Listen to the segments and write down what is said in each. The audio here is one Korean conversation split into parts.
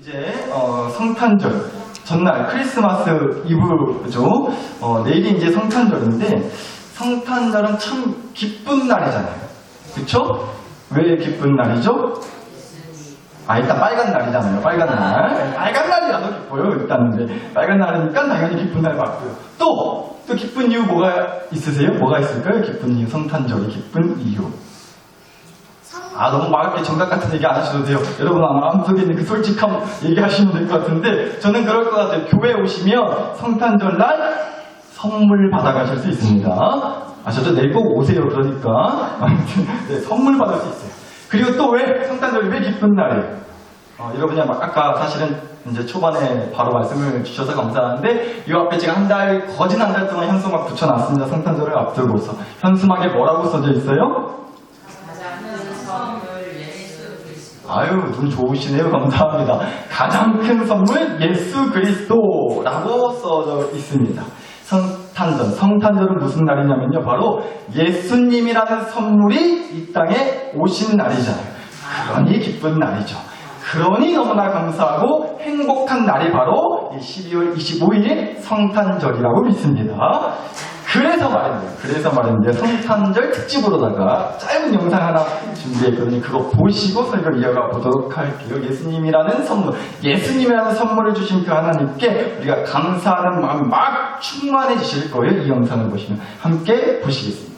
이제 성탄절 전날 크리스마스 이브죠. 내일이 이제 성탄절인데 성탄절은 참 기쁜 날이잖아요. 그쵸? 왜 기쁜 날이죠? 일단 빨간 날이잖아요. 빨간 날. 빨간 날이라도 기뻐요. 일단 빨간 날이니까 당연히 기쁜 날 맞고요. 또 기쁜 이유 뭐가 있으세요? 뭐가 있을까요? 기쁜 이유, 성탄절이 기쁜 이유. 너무 막게 정답 같은 얘기 안 하셔도 돼요. 여러분 마음속에 있는 그 솔직함 얘기하시면 될 것 같은데 저는 그럴 것 같아요. 교회 오시면 성탄절날 선물 받아가실 수 있습니다. 아셨죠? 내일 꼭 오세요. 그러니까 네, 선물 받을 수 있어요. 그리고 또 왜 성탄절이 왜 기쁜 날이에요? 여러분이 아까 사실은 이제 초반에 바로 말씀을 주셔서 감사한데 이 앞에 제가 거진 한 달 동안 현수막 붙여놨습니다. 성탄절을 앞두고서 현수막에 뭐라고 써져 있어요? 눈 좋으시네요. 감사합니다. 가장 큰 선물 예수 그리스도라고 써져 있습니다. 성탄절은 무슨 날이냐면요. 바로 예수님이라는 선물이 이 땅에 오신 날이잖아요. 그러니 기쁜 날이죠. 그러니 너무나 감사하고 행복한 날이 바로 12월 25일 성탄절이라고 믿습니다. 그래서 말인데요. 성탄절 특집으로다가 짧은 영상 하나 준비했거든요. 그거 보시고 설교 이어가 보도록 할게요. 예수님이라는 선물을 주신 그 하나님께 우리가 감사하는 마음이 막 충만해지실 거예요. 이 영상을 보시면 함께 보시겠습니다.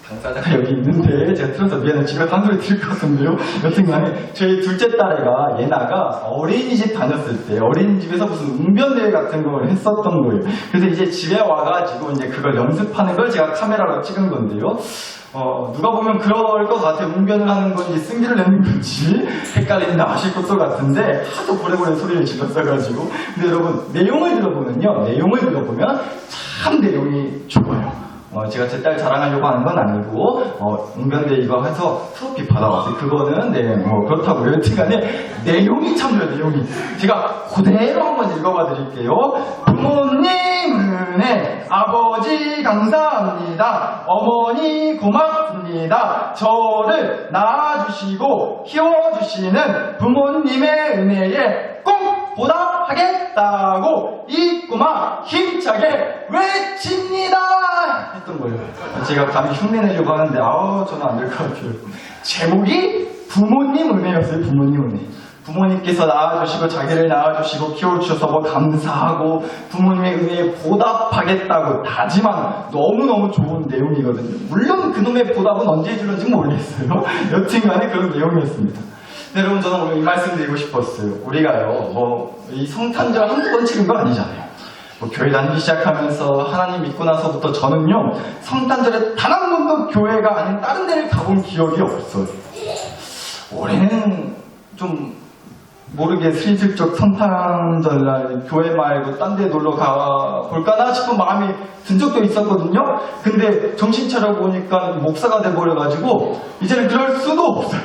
당사자가 여기 있는데 제가 틀어서 미안해요. 집에 한소리 들을 것 같은데요. 여튼간에 저희 둘째 딸애가 예나가 어린이집 다녔을 때 어린이집에서 무슨 웅변대회 같은 걸 했었던 거예요. 그래서 이제 집에 와가지고 이제 그걸 연습하는 걸 제가 카메라로 찍은 건데요. 누가 보면 그럴 것 같아요. 웅변을 하는 건지 승기를 내는 건지 헷갈린다 하실 것도 같은데 하도 고래고래 소리를 질렀어가지고. 근데 여러분 내용을 들어보면 참 내용이 좋아요. 제가 제 딸 자랑하려고 하는 건 아니고 웅변대 이거 해서 트로피 받아왔어요. 그거는 그렇다고요. 여튼간에 내용이 참 좋아요. 내용이 제가 그대로 한번 읽어봐 드릴게요. 부모님 은혜, 아버지 감사합니다. 어머니 고맙습니다. 저를 낳아주시고 키워주시는 부모님의 은혜에 꼭 보답하겠다고 이 꼬마 힘차게 외칩니다 했던 거예요. 제가 감히 흉내내려고 하는데 저는 안 될 것 같아요. 제목이 부모님 은혜였어요. 부모님 은혜. 부모님께서 낳아주시고 자기를 낳아주시고 키워주셔서 감사하고 부모님의 은혜에 보답하겠다고 다짐한 너무너무 좋은 내용이거든요. 물론 그놈의 보답은 언제 해줄런지 모르겠어요. 여튼간에 그런 내용이었습니다. 네, 여러분 저는 오늘 이 말씀 드리고 싶었어요. 우리가요 이 성탄절 한두 번 치른 건 아니잖아요. 교회 다니기 시작하면서 하나님 믿고 나서부터 저는요 성탄절에 단 한 번도 교회가 아닌 다른 데를 가본 기억이 없어요. 올해는 좀 모르게 슬슬쩍 성탄절날 교회 말고 딴 데 놀러 가볼까나 싶은 마음이 든 적도 있었거든요. 근데 정신 차려보니까 목사가 돼버려가지고 이제는 그럴 수도 없어요.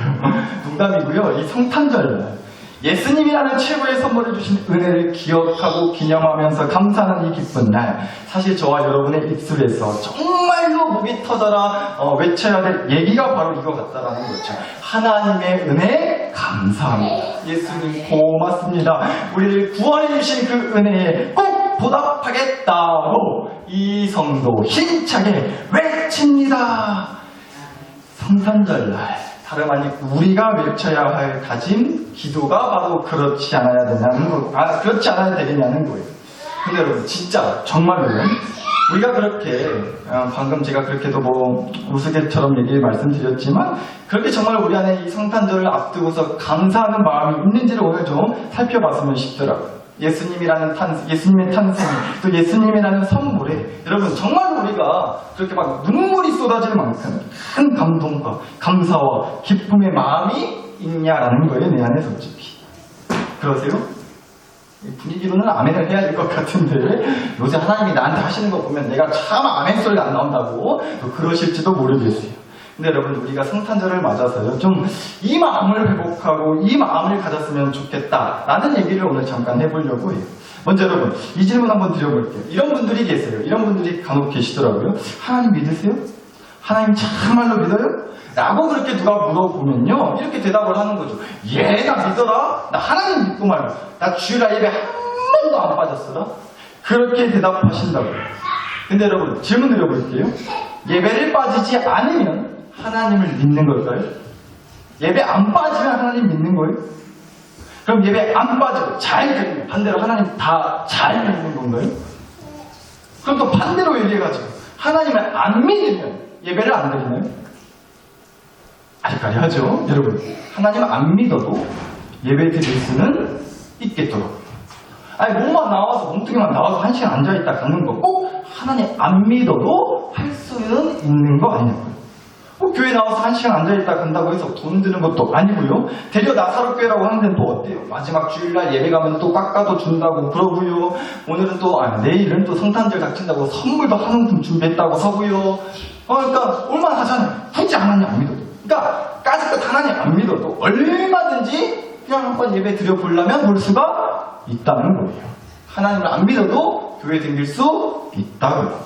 농담이고요. 이 성탄절날 예수님이라는 최고의 선물을 주신 은혜를 기억하고 기념하면서 감사하는 이 기쁜 날, 사실 저와 여러분의 입술에서 정말로 목이 터져라 외쳐야 될 얘기가 바로 이거 같다라는 거죠. 하나님의 은혜에 감사합니다. 예수님 고맙습니다. 우리를 구원해 주신 그 은혜에 꼭 보답하겠다고 이 성도 힘차게 외칩니다. 성탄절날 다름 아닌 우리가 외쳐야 할 다짐, 기도가 바로 그렇지 않아야 되겠냐는 거예요. 근데 여러분 진짜 정말로요. 우리가 그렇게 방금 제가 그렇게도 우스갯처럼 말씀드렸지만 그렇게 정말 우리 안에 이 성탄절을 앞두고서 감사하는 마음이 있는지를 오늘 좀 살펴봤으면 싶더라고요. 예수님의 탄생, 또 예수님이라는 선물에 여러분 정말 우리가 그렇게 막 눈물이 쏟아질 만큼 큰 감동과 감사와 기쁨의 마음이 있냐라는 거예요. 내 안에 솔직히. 그러세요? 분위기로는 아멘을 해야 될 것 같은데 요새 하나님이 나한테 하시는 거 보면 내가 참 아멘 소리가 안 나온다고 또 그러실지도 모르겠어요. 근데 여러분 우리가 성탄절을 맞아서요 좀 이 마음을 회복하고 이 마음을 가졌으면 좋겠다라는 얘기를 오늘 잠깐 해보려고 해요. 먼저 여러분 이 질문 한번 드려볼게요. 이런 분들이 계세요. 이런 분들이 간혹 계시더라고요. 하나님 믿으세요? 하나님 참말로 믿어요? 라고 그렇게 누가 물어보면요 이렇게 대답을 하는 거죠. 나 믿어라. 나 하나님 믿고 말이야. 나 주일날 예배 한 번도 안 빠졌어라. 그렇게 대답하신다고요. 근데 여러분 질문 드려볼게요. 예배를 빠지지 않으면 하나님을 믿는 걸까요? 예배 안 빠지면 하나님 믿는 거예요? 그럼 예배 안 빠지고 잘 드리면 반대로 하나님 다 잘 믿는 건가요? 그럼 또 반대로 얘기해가지고 하나님을 안 믿으면 예배를 안 드리나요? 아직까지 하죠. 여러분 하나님을 안 믿어도 예배 드릴 수는 있겠더라고요. 아니 몸만 나와서 몸뚱이만 나와서 한 시간 앉아있다 가는 거 꼭 하나님 안 믿어도 할 수는 있는 거 아니냐고요. 교회 나와서 한 시간 앉아있다 간다고 해서 돈 드는 것도 아니고요. 대려 나사로교회라고 하는 데는 또 어때요? 마지막 주일날 예배 가면 또 깎아도 준다고 그러고요. 오늘은 또 내일은 또 성탄절 닥친다고 선물도 한 움큼 준비했다고 서고요. 그러니까 얼마나 하잖아요. 굳이 하나님 안 믿어도. 그러니까 까짓것 하나님 안 믿어도 얼마든지 그냥 한번 예배 드려보려면 볼 수가 있다는 거예요. 하나님을 안 믿어도 교회 다닐 수 있다고요.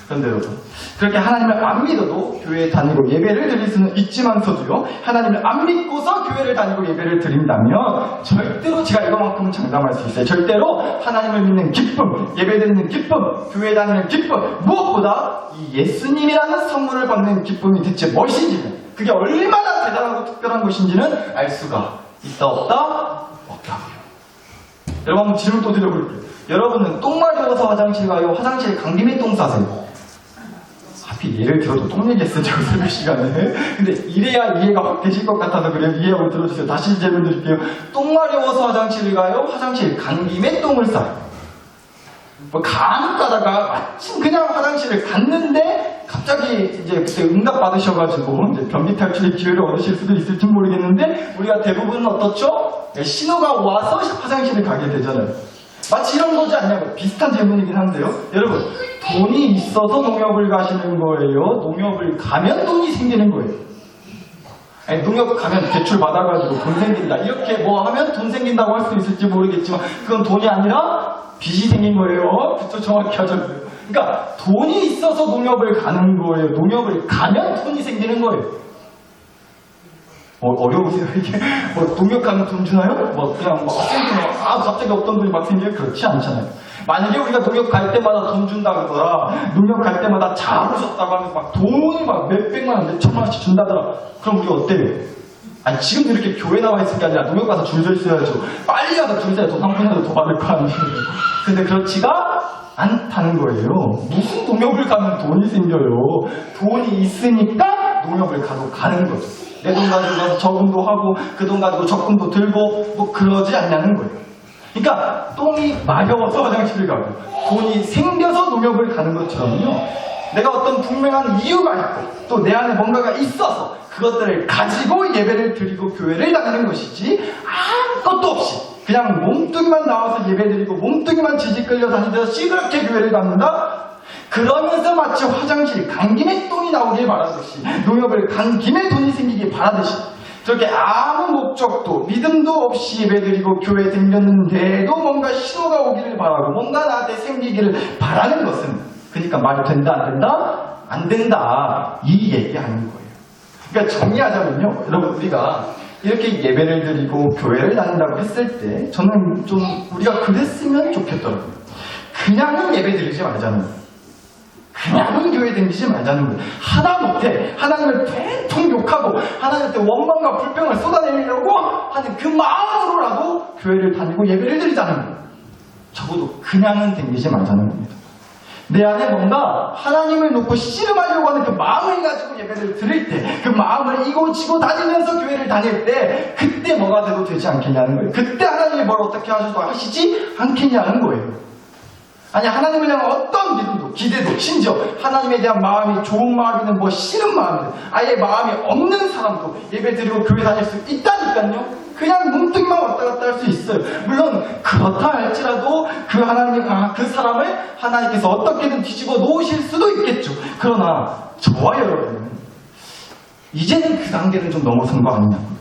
그런데 여러분 그렇게 하나님을 안 믿어도 교회에 다니고 예배를 드릴 수는 있지만서도요 하나님을 안 믿고서 교회를 다니고 예배를 드린다면 절대로 제가 이거만큼은 장담할 수 있어요. 절대로 하나님을 믿는 기쁨, 예배 드리는 기쁨, 교회 다니는 기쁨 무엇보다 이 예수님이라는 선물을 받는 기쁨이 대체 무엇인지는 그게 얼마나 대단하고 특별한 것인지는 알 수가 있다 없다? 없다고요. 여러분 한번 질문 또 드려볼게요. 여러분은 똥 마려워서 화장실 가요? 화장실에 간 김에 똥 싸세요? 하필 예를 들어도 똥 얘기했으죠 설교 시간에. 근데 이래야 이해가 확 되실 것 같아서 그래요. 이해 한번 들어주세요. 다시 질문 드릴게요. 똥 마려워서 화장실을 가요? 화장실 간 김에 똥을 싸요? 간혹 가다가 마침 그냥 화장실을 갔는데 갑자기 이제 그때 응답 받으셔가지고 이제 변기 탈출의 기회를 얻으실 수도 있을지 모르겠는데 우리가 대부분은 어떻죠? 신호가 와서 화장실을 가게 되잖아요. 마치 이런 거지 않냐고. 비슷한 질문이긴 한데요. 여러분 돈이 있어서 농협을 가시는 거예요? 농협을 가면 돈이 생기는 거예요? 아니 농협 가면 대출 받아가지고 돈 생긴다 이렇게 뭐 하면 돈 생긴다고 할 수 있을지 모르겠지만 그건 돈이 아니라 빚이 생긴 거예요. 그쵸? 정확히 하자고요. 그러니까 돈이 있어서 농협을 가는 거예요? 농협을 가면 돈이 생기는 거예요? 어려우세요 이게? 농협 가면 돈 주나요? 그냥 생기면 갑자기 없던 돈이 막 생겨요? 그렇지 않잖아요. 만약에 우리가 농협 갈 때마다 돈 준다 그러더라. 농협 갈 때마다 잘하셨다고 하면서 막 돈이 막 몇백만 원, 몇천만 원씩 준다더라. 그럼 우리 어때요? 아니 지금도 이렇게 교회 나와 있을 게 아니라 농협 가서 줄 서 있어야죠. 빨리 가서 줄 서야 더 상품이라도 더 받을 거 아니에요. 근데 그렇지가 않다는 거예요. 무슨 농협을 가면 돈이 생겨요. 돈이 있으니까 농협을 가는 거죠. 내 돈 가지고 가서 저금도 하고 그 돈 가지고 적금도 들고 뭐 그러지 않냐는 거예요. 그러니까 똥이 마려워서 화장실을 가고 돈이 생겨서 농협을 가는 것처럼요. 내가 어떤 분명한 이유가 있고 또 내 안에 뭔가가 있어서 그것들을 가지고 예배를 드리고 교회를 다니는 것이지 아무것도 없이 그냥 몸뚱이만 나와서 예배 드리고 몸뚱이만 지지 끌려 다니듯이 그렇게 교회를 다닌다? 그러면서 마치 화장실 간 김에 똥이 나오길 바라듯이 농협을 간 김에 돈이 생기길 바라듯이 저렇게 아무 목적도 믿음도 없이 예배드리고 교회에 댕겼는데도 뭔가 신호가 오기를 바라고 뭔가 나한테 생기기를 바라는 것은 그러니까 말이 된다 안 된다? 안 된다 이 얘기하는 거예요. 그러니까 정리하자면요 여러분 우리가 이렇게 예배를 드리고 교회를 다닌다고 했을 때 저는 좀 우리가 그랬으면 좋겠더라고요. 그냥은 예배 드리지 말자는 거예요. 그냥은 교회 다니지 말자는 거예요. 하다못해 하나님을 된통 욕하고 하나님한테 원망과 불평을 쏟아내려고 하는 그 마음으로라도 교회를 다니고 예배를 드리자는 거예요. 적어도 그냥은 다니지 말자는 겁니다. 내 안에 뭔가 하나님을 놓고 씨름하려고 하는 그 마음을 가지고 예배를 드릴 때 그 마음을 이고지고 다니면서 교회를 다닐 때 그때 뭐가 돼도 되지 않겠냐는 거예요. 그때 하나님이 뭘 어떻게 하시지 않겠냐는 거예요. 아니 하나님을 향한 어떤 믿음도 기대도 심지어 하나님에 대한 마음이 좋은 마음이든 뭐 싫은 마음이든 아예 마음이 없는 사람도 예배 드리고 교회 다닐 수 있다니까요. 그냥 뭉뚱이만 왔다 갔다 할 수 있어요. 물론 그렇다 할지라도 그 그 사람을 하나님께서 어떻게든 뒤집어 놓으실 수도 있겠죠. 그러나 저와 여러분은 이제는 그 단계는 좀 넘어선 거 아니냐고요.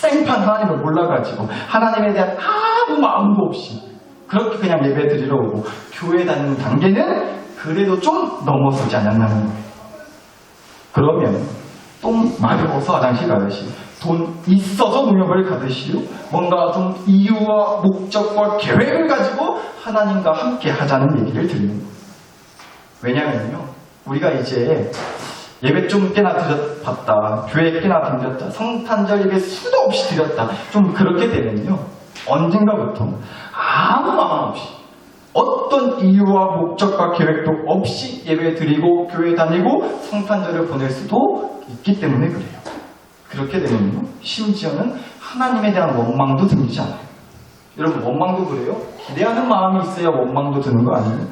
생판 하나님을 몰라가지고 하나님에 대한 아무 마음도 없이 그렇게 그냥 예배 드리러 오고 교회 다니는 단계는 그래도 좀 넘어서지 않았나는 거예요. 그러면 똥 마려워서 화장실 가듯이 돈 있어서 농협을 가듯이요. 뭔가 좀 이유와 목적과 계획을 가지고 하나님과 함께 하자는 얘기를 드리는 거예요. 왜냐면요. 우리가 이제 예배 좀 꽤나 드렸다, 교회 꽤나 드렸다, 성탄절 예배 수도 없이 드렸다. 좀 그렇게 되면요. 언젠가부터 아무 마음 없이 어떤 이유와 목적과 계획도 없이 예배 드리고 교회 다니고 성탄절을 보낼 수도 있기 때문에 그래요. 그렇게 되면요. 심지어는 하나님에 대한 원망도 생기지 않아요. 여러분 원망도 그래요? 기대하는 마음이 있어야 원망도 드는 거 아니에요?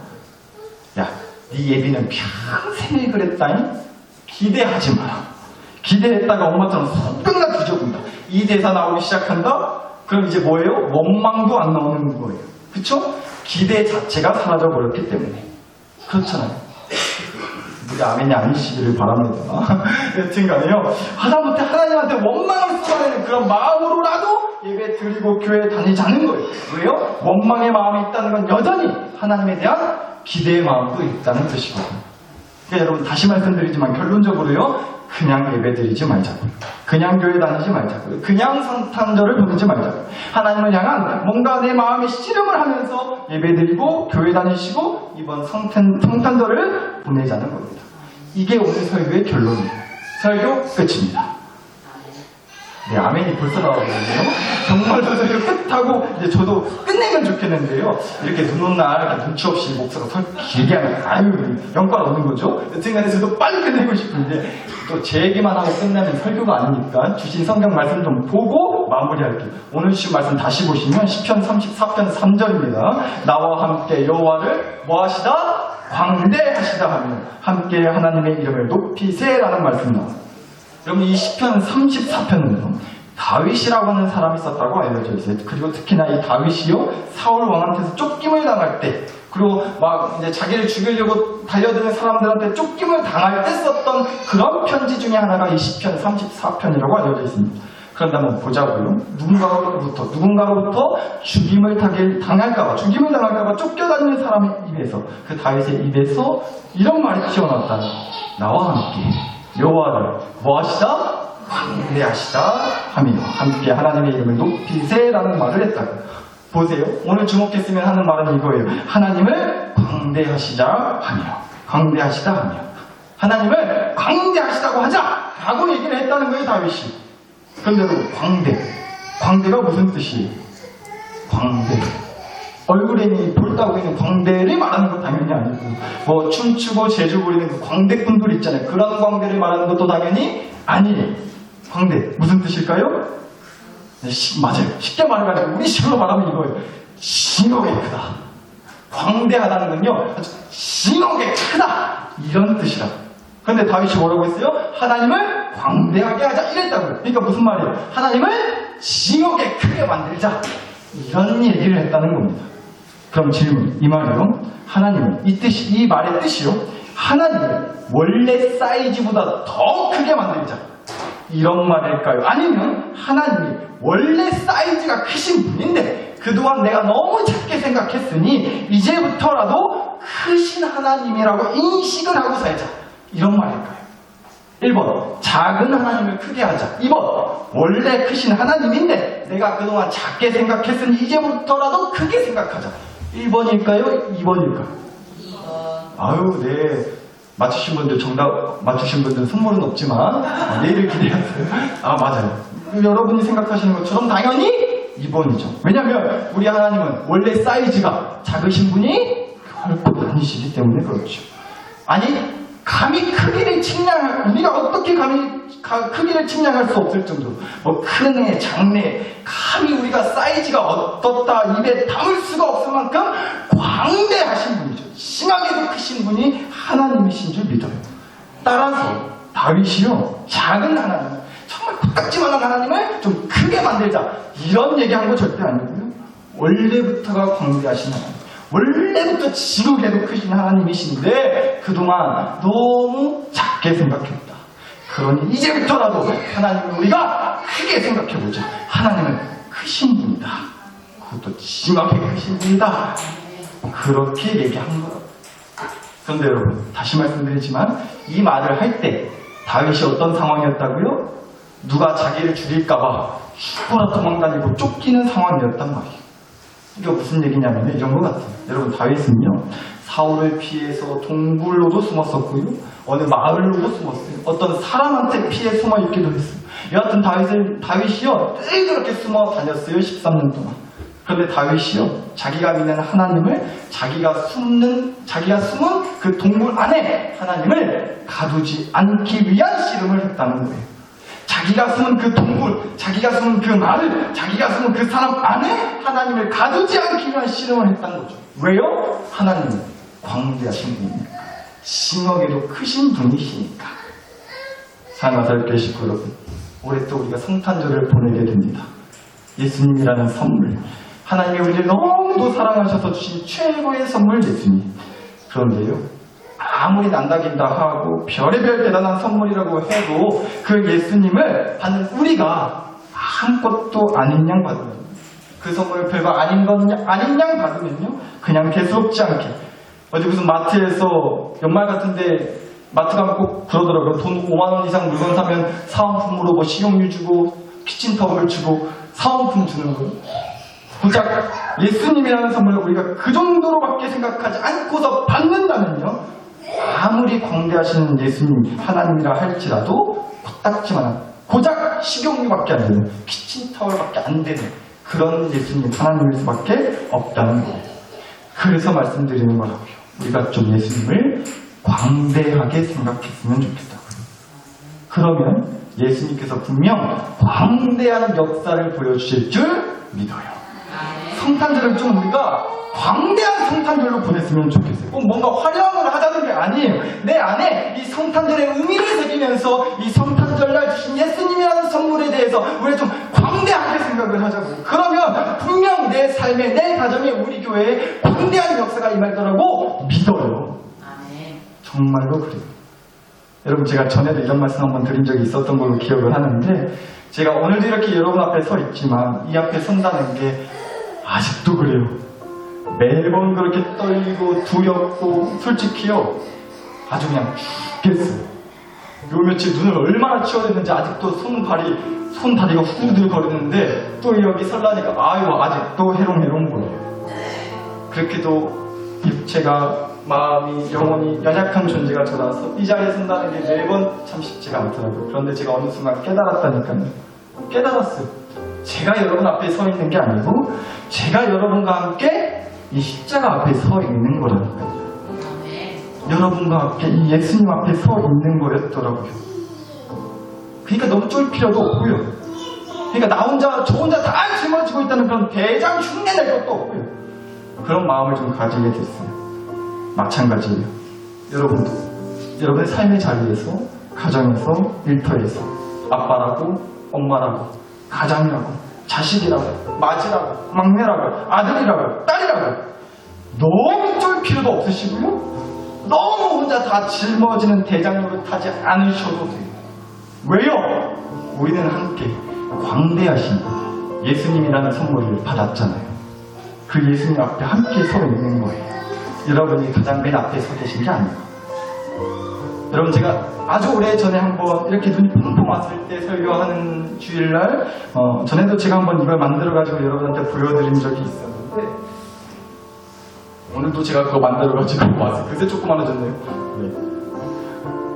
야, 네 예비는 평생을 그랬다니? 기대하지 마라. 기대했다가 엄마처럼 손끝나 뒤져본다. 이 대사 나오기 시작한다? 그럼 이제 뭐예요? 원망도 안 나오는 거예요. 그쵸? 기대 자체가 사라져버렸기 때문에. 그렇잖아요. 우리 아멘이 아니시기를 바랍니다. 여튼간에요. 하다못해 하나님한테 원망을 쏟아내는 그런 마음으로라도 예배 드리고 교회 다니자는 거예요. 왜요? 원망의 마음이 있다는 건 여전히 하나님에 대한 기대의 마음도 있다는 뜻이거든요. 그러니까 여러분 다시 말씀드리지만 결론적으로요. 그냥 예배 드리지 말자고요. 그냥 교회 다니지 말자고요. 그냥 성탄절을 보내지 말자고요. 하나님을 향한 뭔가 내 마음에 씨름을 하면서 예배 드리고 교회 다니시고 이번 성탄절을 보내자는 겁니다. 이게 오늘 설교의 결론이에요. 설교 끝입니다. 네, 아멘이 벌써 나오거든요. 정말로 설교 끝하고 이제 저도 끝내면 좋겠는데요. 이렇게 눈 오는 날 눈치 없이 목사가 길게 하면 아유 영광 없는 거죠. 여튼간에 저도 빨리 끝내고 싶은데 또 제 얘기만 하고 끝내면 설교가 아니니까 주신 성경 말씀 좀 보고 마무리할게요. 오늘 주신 말씀 다시 보시면 시편 34편 3절입니다. 나와 함께 여호와를 뭐하시다? 광대하시다 하며 함께 하나님의 이름을 높이세라는 말씀 나와요. 여러분 이 시편 34편은요. 다윗이라고 하는 사람이 썼다고 알려져 있어요. 그리고 특히나 이 다윗이요. 사울 왕한테서 쫓김을 당할 때 그리고 막 이제 자기를 죽이려고 달려드는 사람들한테 쫓김을 당할 때 썼던 그런 편지 중에 하나가 이 시편 34편이라고 알려져 있습니다. 그런데 한번 보자고요. 누군가로부터 죽임을 당할까봐 쫓겨다니는 사람의 입에서 그 다윗의 입에서 이런 말이 튀어나왔다. 나와 함께 여호와를 뭐하시다? 광대하시다 하며 함께 하나님의 이름을 높이세라는 말을 했다고. 보세요. 오늘 주목했으면 하는 말은 이거예요. 하나님을 광대하시자 하며 광대하시다 하며 하나님을 광대하시다고 하자 라고 얘기를 했다는 거예요. 다윗이. 그런데도 광대가 무슨 뜻이에요? 광대 얼굴에 볼따고 있는 광대를 말하는 건 당연히 아니고 뭐 춤추고 재주 부리는 그 광대꾼들 있잖아요. 그런 광대를 말하는 것도 당연히 아니에요. 광대 무슨 뜻일까요? 네, 맞아요. 쉽게 말해가지고 우리 식으로 말하면 이거예요. 징하게 크다. 광대하다는 건요 아주 징하게 크다 이런 뜻이라고. 그런데 다윗이 뭐라고 했어요? 하나님을 광대하게 하자 이랬다고요. 그러니까 무슨 말이에요? 하나님을 징하게 크게 만들자 이런 얘기를 했다는 겁니다. 그럼 질문, 이 말이요. 하나님을, 이 말의 뜻이요. 하나님을 원래 사이즈보다 더 크게 만들자. 이런 말일까요? 아니면 하나님이 원래 사이즈가 크신 분인데 그동안 내가 너무 작게 생각했으니 이제부터라도 크신 하나님이라고 인식을 하고 살자. 이런 말일까요? 1번, 작은 하나님을 크게 하자. 2번, 원래 크신 하나님인데 내가 그동안 작게 생각했으니 이제부터라도 크게 생각하자. 1번일까요? 2번일까요? 2번. 아유, 네. 맞추신 분들 정답 맞추신 분들 선물은 없지만 내일을 기대하세요. 아, 맞아요. 여러분이 생각하시는 것처럼 당연히 2번이죠. 왜냐하면 우리 하나님은 원래 사이즈가 작으신 분이 결코 아니시기 때문에 그렇죠. 아니 감히 크기를 측량할 우리가 어떻게 감히 크기를 측량할 수 없을 정도로 뭐 크네 작네 감히 우리가 사이즈가 어떻다 입에 담을 수가 없을 만큼 광대하신 분이죠. 심하게도 크신 분이 하나님이신 줄 믿어요. 따라서 다윗이요 작은 하나님 정말 코딱지만한 하나님을 좀 크게 만들자. 이런 얘기한 거 절대 아니고요. 원래부터가 광대하신 하나님. 원래부터 지극히도 크신 하나님이신데 그동안 너무 작게 생각했다. 그러니 이제부터라도 하나님을 우리가 크게 생각해보자. 하나님은 크신 분이다. 그것도 심하게 크신 분이다. 그렇게 얘기한 거라고. 그런데 여러분, 다시 말씀드리지만 이 말을 할 때 다윗이 어떤 상황이었다고요? 누가 자기를 죽일까봐 죽어라 도망다니고 쫓기는 상황이었단 말이에요. 이게 무슨 얘기냐면 이런 것 같아요. 여러분, 다윗은요, 사울을 피해서 동굴로도 숨었었고요, 어느 마을로도 숨었어요. 어떤 사람한테 피해 숨어 있기도 했어요. 여하튼 다윗이요, 늘 그렇게 숨어 다녔어요. 13년 동안. 그런데 다윗이요, 자기가 믿는 하나님을 자기가 숨은 그 동굴 안에 하나님을 가두지 않기 위한 씨름을 했다는 거예요. 자기가 숨은 그 동굴, 자기가 숨은 그 마을, 자기가 숨은 그 사람 안에 하나님을 가두지 않기 위한 씨름을 했다는 거죠. 왜요? 하나님은 광대하신 분이니까. 심하게도 크신 분이시니까. 사랑하는 식구 여러분, 올해 또 우리가 성탄절을 보내게 됩니다. 예수님이라는 선물, 하나님이 우리를 너무도 사랑하셔서 주신 최고의 선물 예수님. 그런데요, 아무리 난다긴다 하고 별의별 대단한 선물이라고 해도 그 예수님을 받는 우리가 아무것도 아닌 양 받으면, 그 선물을 별거 아닌 양 받으면요, 그냥 대수롭지 않게 어디 무슨 마트에서 연말 같은데 마트 가면 꼭 그러더라고요. 돈 5만 원 이상 물건 사면 사은품으로 뭐 식용유 주고 키친타올을 주고 사은품 주는 거예요. 고작 예수님이라는 선물을 우리가 그 정도로밖에 생각하지 않고서 받는다면요, 아무리 광대하신 예수님 하나님이라 할지라도 코딱지만한 고작 식용유밖에 안 되는, 키친타올밖에 안 되는 그런 예수님 하나님일 수밖에 없다는 거예요. 그래서 말씀드리는 거라고요. 우리가 좀 예수님을 광대하게 생각했으면 좋겠다고요. 그러면 예수님께서 분명 광대한 역사를 보여주실 줄 믿어요. 성탄절을 좀 우리가 광대한 성탄절로 보냈으면 좋겠어요. 꼭 뭔가 화려함을 하자는 게 아니에요. 내 안에 이 성탄절의 의미를 새기면서 이 성탄절날 주신 예수님이라는 선물에 대해서 우리가 좀 광대하게 생각을 하자고요. 그러면 분명 내 삶에, 내 가정에, 우리 교회에 광대한 역사가 임할 거라고 믿어요. 정말로 그래요. 여러분, 제가 전에도 이런 말씀 한번 드린 적이 있었던 걸로 기억을 하는데, 제가 오늘도 이렇게 여러분 앞에 서 있지만 이 앞에 선다는 게 아직도 그래요. 매번 그렇게 떨리고 두렵고 솔직히요, 아주 그냥 죽겠어요. 요 며칠 눈을 얼마나 치워댔는지 아직도 손다리가 후들거리는데, 또 여기 설라니까 아이고 아직도 해롱해롱 보여요. 그렇게도 육체가, 마음이, 영혼이 연약한 존재가 저라서 이 자리에 선다는 게 매번 참 쉽지가 않더라고요. 그런데 제가 어느 순간 깨달았다니까요. 깨달았어요. 제가 여러분 앞에 서 있는 게 아니고 제가 여러분과 함께 이 십자가 앞에 서 있는 거라니까요. 여러분과 함께 이 예수님 앞에 서 있는 거였더라고요. 그러니까 너무 쫄 필요도 없고요. 그러니까 저 혼자 다 짊어지고 있다는 그런 대장 흉내 낼 것도 없고요. 그런 마음을 좀 가지게 됐어요. 마찬가지예요. 여러분도 여러분의 삶의 자리에서, 가정에서, 일터에서 아빠라고, 엄마라고, 가장이라고, 자식이라고, 맏이라고, 막내라고, 아들이라고, 딸이라고 너무 쫄 필요도 없으시고요. 너무 혼자 다 짊어지는 대장으로 타지 않으셔도 돼요. 왜요? 우리는 함께 광대하신 예수님이라는 선물을 받았잖아요. 그 예수님 앞에 함께 서 있는 거예요. 여러분이 가장 맨 앞에 서 계신 게 아니에요. 여러분, 제가 아주 오래전에 한번 이렇게 눈이 펑펑 왔을 때 설교하는 주일날, 전에도 제가 한번 이걸 만들어가지고 여러분한테 보여드린 적이 있었는데, 오늘도 제가 그거 만들어가지고 왔어요. 그새 조그만해졌네요. 네.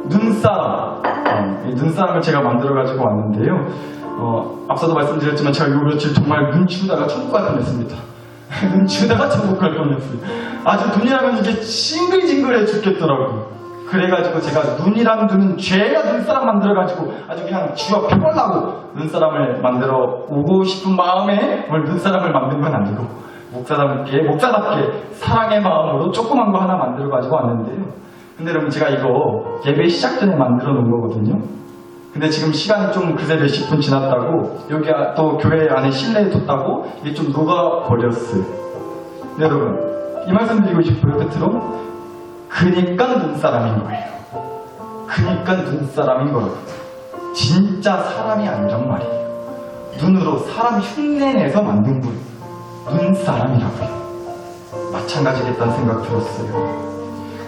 눈사람. 눈사람을 제가 만들어가지고 왔는데요. 앞서도 말씀드렸지만 제가 요 며칠 정말 눈 치우다가 천국 갈 뻔했습니다. 눈 치우다가 천국 갈 뻔했어요. 아주 눈이라면 이게 징글징글해 죽겠더라고요. 그래가지고 제가 눈이랑 눈은 죄가 눈사람 만들어가지고 아주 그냥 쥐어 펴보려고 눈사람을 만들어 오고 싶은 마음에 오늘 눈사람을 만든 건 아니고 목사답게 사랑의 마음으로 조그만 거 하나 만들어가지고 왔는데요. 근데 여러분, 제가 이거 예배 시작 전에 만들어 놓은 거거든요. 근데 지금 시간이 좀 그새 몇십 분 지났다고 여기 또 교회 안에 실내에 뒀다고 이게 좀 녹아버렸어요. 네, 여러분 이 말씀 드리고 싶어요. 끝으로 그니까 눈사람인 거예요. 그니까 눈사람인 거라고. 진짜 사람이 아니란 말이에요. 눈으로 사람 흉내내서 만든 거예요. 눈사람이라고요. 마찬가지겠다는 생각 들었어요.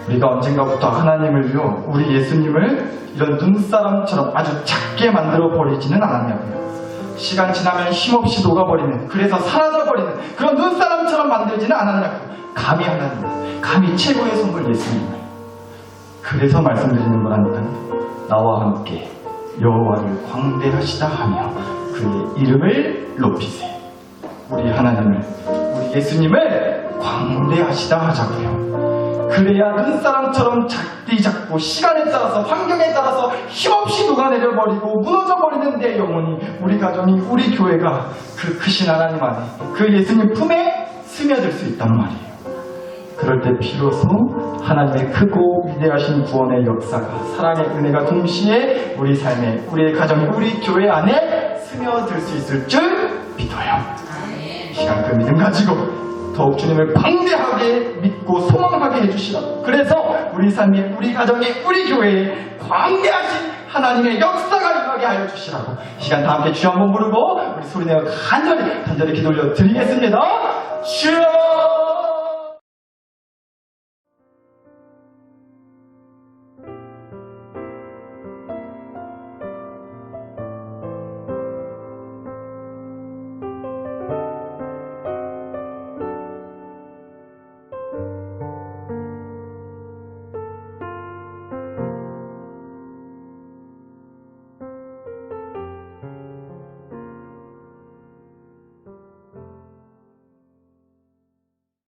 우리가 언젠가부터 하나님을요, 우리 예수님을 이런 눈사람처럼 아주 작게 만들어 버리지는 않았냐고요. 시간 지나면 힘없이 녹아버리는, 그래서 사라져버리는 그런 눈사람처럼 만들지는 않았냐고요. 감히 하나님, 감히 최고의 선물 예수님을. 그래서 말씀드리는 거라니까요. 나와 함께 여호와를 광대하시다 하며 그의 이름을 높이세요. 우리 하나님을, 우리 예수님을 광대하시다 하자고요. 그래야 눈사람처럼 작디 작고 시간에 따라서 환경에 따라서 힘없이 녹아내려버리고 무너져버리는 내 영혼이, 우리 가정이, 우리 교회가 그 크신 하나님 안에 그 예수님 품에 스며들 수 있단 말이에요. 그럴 때 비로소 하나님의 크고 위대하신 구원의 역사가, 사랑의 은혜가 동시에 우리 삶에, 우리의 가정에, 우리 교회 안에 스며들 수 있을 줄 믿어요. 시간 그 믿음 가지고 더욱 주님을 광대하게 믿고 소망하게 해주시라. 그래서 우리 삶에, 우리 가정에, 우리 교회에 광대하신 하나님의 역사가 임하게 하여 주시라고 시간 다 함께 주여 한번 부르고 우리 소리내어 간절히 기도 올려 드리겠습니다. 주여